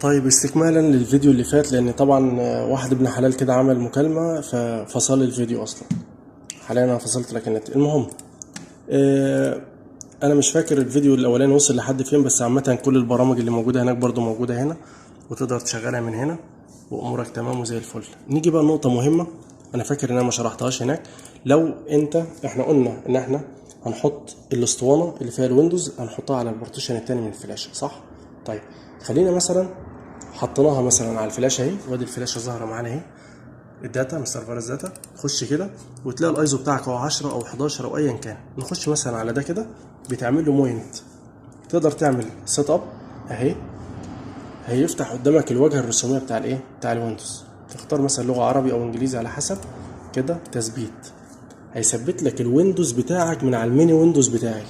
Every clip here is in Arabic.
طيب استكمالا للفيديو اللي فات، لان طبعا واحد ابن حلال كده عمل مكالمة ففصل الفيديو اصلا. حاليا انا فصلت لك النت. المهم انا مش فاكر الفيديو الاولاني وصل لحد فين، بس عامة كل البرامج اللي موجودة هناك برضو موجودة هنا، وتقدر تشغلها من هنا وامورك تمام وزي الفل. نيجي بقى نقطة مهمة انا فاكر ان انا ما شرحتهاش هناك. لو احنا قلنا ان احنا هنحط الاسطوانة اللي فيها الويندوز هنحطها على البارتيشن التاني من الفلاشة، صح؟ طيب خلينا مثلا حطيناها مثلا على الفلاشه اهي، وادي الفلاشه ظاهره معانا اهي، الداتا مستر فيروس داتا. تخش كده وتلاقي الايزو بتاعك هو 10 او 11 او ايا كان. نخش مثلا على ده كده، بتعمل له موينت، تقدر تعمل سيت اب اهي. هيفتح قدامك الواجهه الرسوميه بتاع الايه، بتاع الويندوز. تختار مثلا لغه عربي او انجليزي على حسب كده. تثبيت، هيثبت لك الويندوز بتاعك من على الميني ويندوز بتاعي.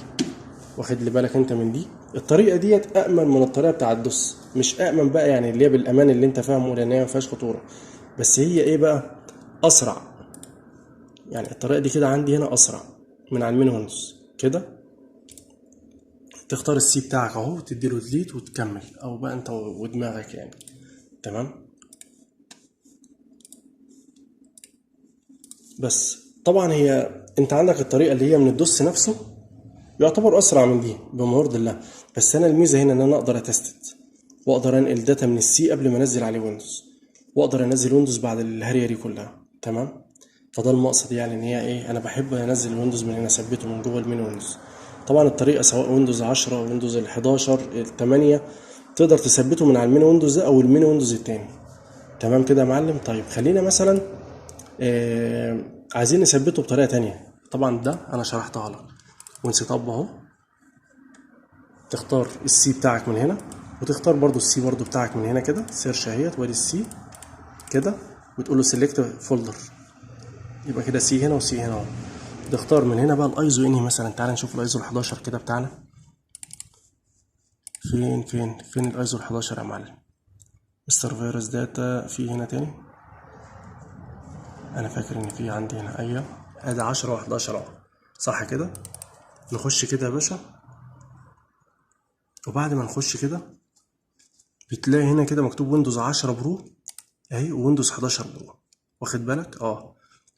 واخد لي بالك انت من دي؟ الطريقه ديت امن من الطريقه بتاع الدوس. مش امن بقى يعني اللي هي بالامان اللي انت فاهمه، لان هي ما فيهاش خطوره، بس هي ايه بقى، اسرع. يعني الطريقه دي كده عندي هنا اسرع من على المين ويندوز كده. تختار السي بتاعك اهو وتديله ديليت وتكمل، او بقى انت ودماغك يعني. تمام. بس طبعا هي انت عندك الطريقه اللي هي من الدوس نفسه، يعتبر اسرع من دي بمرض الله. بس انا الميزه هنا ان انا اقدر اتستت، واقدر انقل داتا من السي قبل ما انزل عليه ويندوز، واقدر انزل ويندوز بعد الهريه دي كلها. تمام. فده المقصد يعني ان هي ايه، انا بحب انزل ويندوز من هنا، اثبته من جوه المين ويندوز. طبعا الطريقه سواء ويندوز 10 او ويندوز ال 11 ال 8 تقدر تثبته من على المين ويندوز ده او المين ويندوز التاني. تمام كده يا معلم. طيب خلينا مثلا عايزين نثبته بطريقه تانية. طبعا ده انا شرحتها لك ونسيت اب اهو. تختار السي بتاعك من هنا، وتختار برضو السي برضو بتاعك من هنا كده. سيرش اهيت وادي السي كده، وتقول له سيلكت فولدر. يبقى كده سي هنا وسي هنا اهو. تختار من هنا بقى الايزو انهي مثلا. تعال نشوف الايزو ال 11 كده بتاعنا. فين الايزو ال 11 يا معلم؟ مستر فيروس داتا في هنا تاني. انا فاكر ان في عندي هنا ايوه ادي 10 و11 اهو، صح كده. نخش كده يا باشا، وبعد ما نخش كده بتلاقي هنا كده مكتوب ويندوز 10 برو اهي، ويندوز 11 برو. واخد بالك؟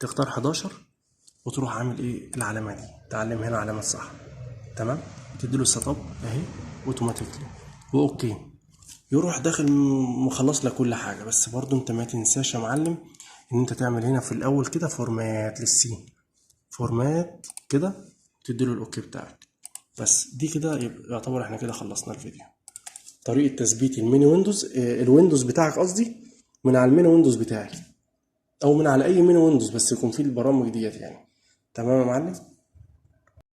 تختار 11 وتروح عامل ايه العلامه دي، تعلم هنا علامه صح. تمام. تديله السيت اب اهي اوتوماتيكلي واوكي، يروح داخل مخلص لك كل حاجه. بس برضو انت ما تنساش يا معلم ان انت تعمل هنا في الاول كده فورمات للسي، فورمات كده، تديله الاوكي بتاعك. بس دي كده يعتبر احنا كده خلصنا الفيديو. طريقه تثبيت الميني ويندوز الويندوز بتاعك قصدي، من على الميني ويندوز بتاعي، او من على اي ميني ويندوز بس يكون فيه البرامج ديت يعني. تمام يا معلم.